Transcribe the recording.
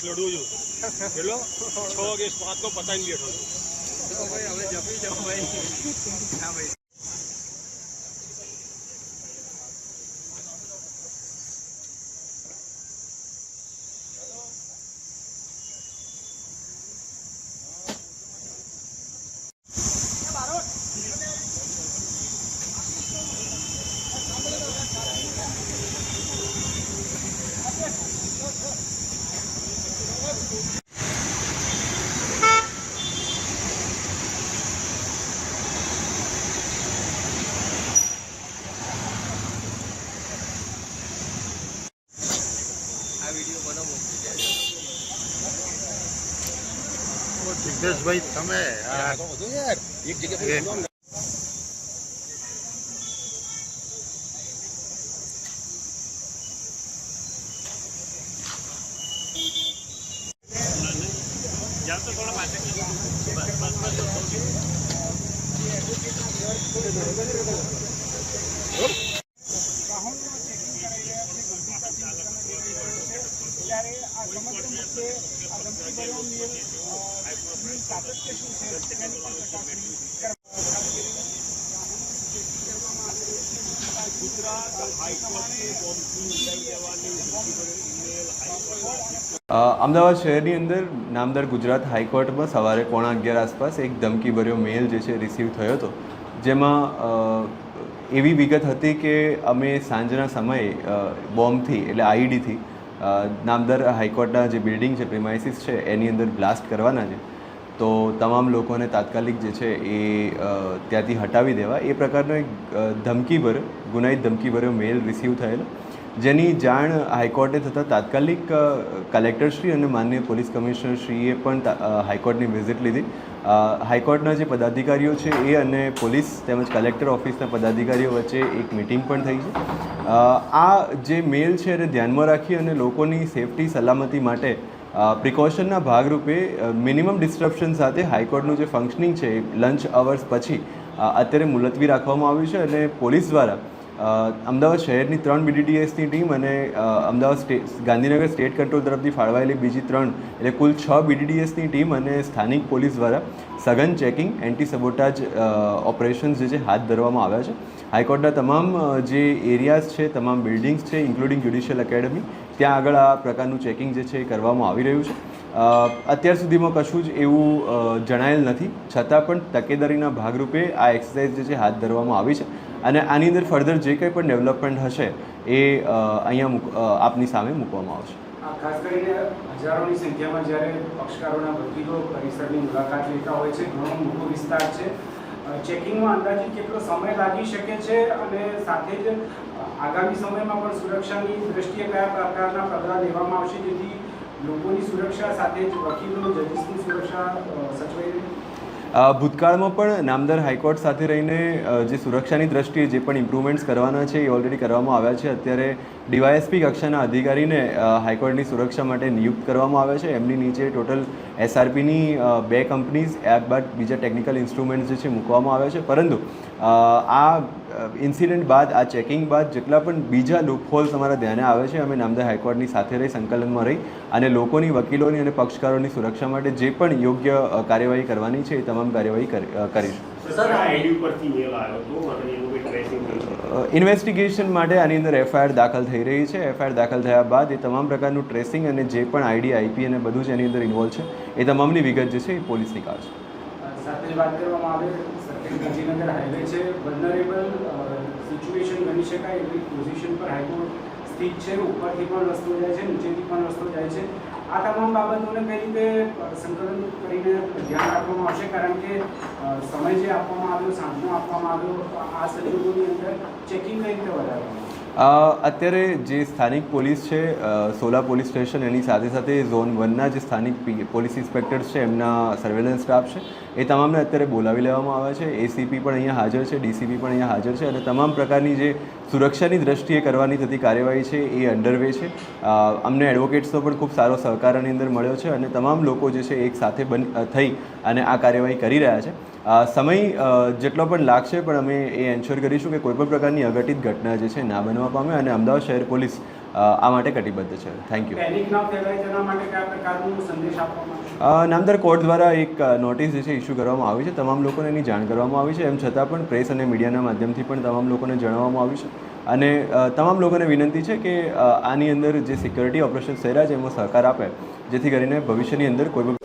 Case લડું છું એટલો 6 case 5 તો પતાઈને બેઠો છું ભાઈ હવે જપી જાઓ ભાઈ હા ભાઈ જિગ્નેશભાઈ તમે એક જગ્યા तो थोड़ा पास અમદાવાદ શહેરની અંદર નામદાર ગુજરાત હાઈકોર્ટમાં સવારે 11:15 આસપાસ એક ધમકીભર્યો મેલ જે છે રિસીવ થયો હતો, જેમાં એવી વિગત હતી કે અમે સાંજના સમયે બોમ્બથી એટલે આઈડીથી નામદાર હાઈકોર્ટના જે બિલ્ડિંગ છે, પ્રિમાઇસીસ છે, એની અંદર બ્લાસ્ટ કરવાના છે. તો તમામ લોકોને તાત્કાલિક જે છે એ ત્યાંથી હટાવી દેવા એ પ્રકારનો એક ધમકીભર્યો ગુનાહિત ધમકીભર્યો મેલ રિસીવ થયેલો, જેની જાણ હાઈકોર્ટે થતાં તાત્કાલિક કલેક્ટરશ્રી અને માનનીય પોલીસ કમિશનરશ્રીએ પણ હાઈકોર્ટની વિઝિટ લીધી. હાઈકોર્ટના જે પદાધિકારીઓ છે એ અને પોલીસ તેમજ કલેક્ટર ઓફિસના પદાધિકારીઓ વચ્ચે એક મિટિંગ પણ થઈ છે. આ જે મેલ છે એને ધ્યાનમાં રાખી અને લોકોની સેફટી સલામતી માટે પ્રિકોશનના ભાગરૂપે મિનિમમ ડિસ્ટ્રપ્શન સાથે હાઈકોર્ટનું જે ફંક્શનિંગ છે લંચ અવર્સ પછી અત્યારે મુલતવી રાખવામાં આવ્યું છે અને પોલીસ દ્વારા અમદાવાદ શહેરની 3 BDDSની ટીમ અને અમદાવાદ ગાંધીનગર સ્ટેટ કંટ્રોલ તરફથી ફાળવાયેલી બીજી 3 એટલે કુલ 6 BDDSની ટીમ અને સ્થાનિક પોલીસ દ્વારા સઘન ચેકિંગ એન્ટી સબોટાજ ઓપરેશન્સ જે છે હાથ ધરવામાં આવ્યા છે. હાઈકોર્ટના તમામ જે એરિયાઝ છે, તમામ બિલ્ડિંગ્સ છે, ઇન્ક્લુડિંગ જ્યુડિશિયલ એકેડમી, ત્યાં આગળ આ પ્રકારનું ચેકિંગ જે છે એ કરવામાં આવી રહ્યું છે. અત્યાર સુધીમાં કશું જ એવું જણાયેલ નથી, છતાં પણ તકેદારીના ભાગરૂપે આ એક્સરસાઇઝ જે છે હાથ ધરવામાં આવી છે અને આની અંદર ફર્ધર જે કંઈ પણ ડેવલપમેન્ટ હશે એ અહીંયા આપની સામે મૂકવામાં આવશે. ખાસ કરીને હજારોની સંખ્યામાં જ્યારે પક્ષકારોના વકીલો પરિસરની મુલાકાત લેતા હોય છે, ઘણો મોટો વિસ્તાર છે, ચેકિંગમાં અંદાજિત કેટલો સમય લાગી શકે છે અને સાથે જ આગામી સમયમાં પણ સુરક્ષાની દ્રષ્ટિએ કયા પ્રકારના પગલાં લેવામાં આવશે જેથી લોકોની સુરક્ષા સાથે જ વકીલો જજીસની સુરક્ષા સચવાઈ રહે? ભૂતકાળમાં પણ નામદાર હાઈકોર્ટ સાથે રહીને જે સુરક્ષાની દ્રષ્ટિએ જે પણ ઇમ્પ્રુવમેન્ટ્સ કરવાના છે એ ઓલરેડી કરવામાં આવ્યા છે. અત્યારે ડીવાયએસપી કક્ષાના અધિકારીને હાઈકોર્ટની સુરક્ષા માટે નિયુક્ત કરવામાં આવ્યા છે. એમની નીચે ટોટલ SRPની 2 કંપનીઝ બાદ બીજા ટેકનિકલ ઇન્સ્ટ્રુમેન્ટ્સ જે છે મૂકવામાં આવ્યા છે. પરંતુ આ ઇન્સિડન્ટ બાદ, આ ચેકિંગ બાદ જેટલા પણ બીજા લૂપહોલ્સ અમારા ધ્યાને આવે છે, અમે નામદાર હાઈકોર્ટની સાથે રહી સંકલનમાં રહી અને લોકોની, વકીલોની અને પક્ષકારોની સુરક્ષા માટે જે પણ યોગ્ય કાર્યવાહી કરવાની છે એ તમામ કાર્યવાહી કરીશું. ઇન્વેસ્ટિગેશન માટે આની અંદર FIR દાખલ થઈ રહી છે. FIR દાખલ થયા બાદ એ તમામ પ્રકારનું ટ્રેસિંગ અને જે પણ ID, IP અને બધું જ એની અંદર ઇન્વોલ્વ છે એ તમામની વિગત જે છે એ પોલીસ નીકાળશે. સાથે વાત કરવામાં આવે ગાંધીનગર હાઈવે છે, વલ્નરેબલ સિચ્યુએશન ગણી શકાય એવી પોઝિશન પર હાઈકોર્ટ સ્થિત છે, ઉપરથી પણ રસ્તો જાય છે, નીચેથી પણ રસ્તો જાય છે. આ તમામ બાબતોને કઈ રીતે સંકલન કરીને ધ્યાન રાખવામાં આવશે? કારણ કે સમય જે આપવામાં આવ્યો, સાંજનો આપવામાં આવ્યો, આ સંજોગોની અંદર ચેકિંગ કઈ રીતે વધારવામાં? અત્યારે જે સ્થાનિક પોલીસ છે, સોલા પોલીસ સ્ટેશન, એની સાથે સાથે ઝોન 1ના જે સ્થાનિક પોલીસ ઇન્સ્પેક્ટર્સ છે, એમના સર્વેલન્સ સ્ટાફ છે, એ તમામને અત્યારે બોલાવી લેવામાં આવ્યા છે. ACP પણ અહીંયા હાજર છે, DCP પણ અહીંયા હાજર છે અને તમામ પ્રકારની જે સુરક્ષાની દ્રષ્ટિએ કરવાની થતી કાર્યવાહી છે એ અંડરવે છે. અમને એડવોકેટ્સનો પણ ખૂબ સારો સહકાર આની અંદર મળ્યો છે અને તમામ લોકો જે છે એક સાથે થઈ અને આ કાર્યવાહી કરી રહ્યા છે. સમય જેટલો પણ લાગશે પણ અમે એ એન્શ્યોર કરીશું કે કોઈપણ પ્રકારની અઘટિત ઘટના જે છે ના બનવા પામે અને અમદાવાદ શહેર પોલીસ આ માટે કટિબદ્ધ છે. Thank you. પેનિક ના ફેલાય તેના માટે કયા પ્રકારનો સંદેશ આપવામાં આવશે? નામદાર કોર્ટ દ્વારા એક નોટિસ જે છે ઇસ્યુ કરવામાં આવી છે. તમામ લોકોને એની જાણ કરવામાં આવી છે. એમ છતાં પણ પ્રેસ અને મીડિયાના માધ્યમથી પણ તમામ લોકોને જણાવવામાં આવ્યું છે અને તમામ લોકોને વિનંતી છે કે આની અંદર જે સિક્યોરિટી ઓપરેશન થઈ રહ્યા છે એમાં સહકાર આપે જેથી કરીને ભવિષ્યની અંદર કોઈ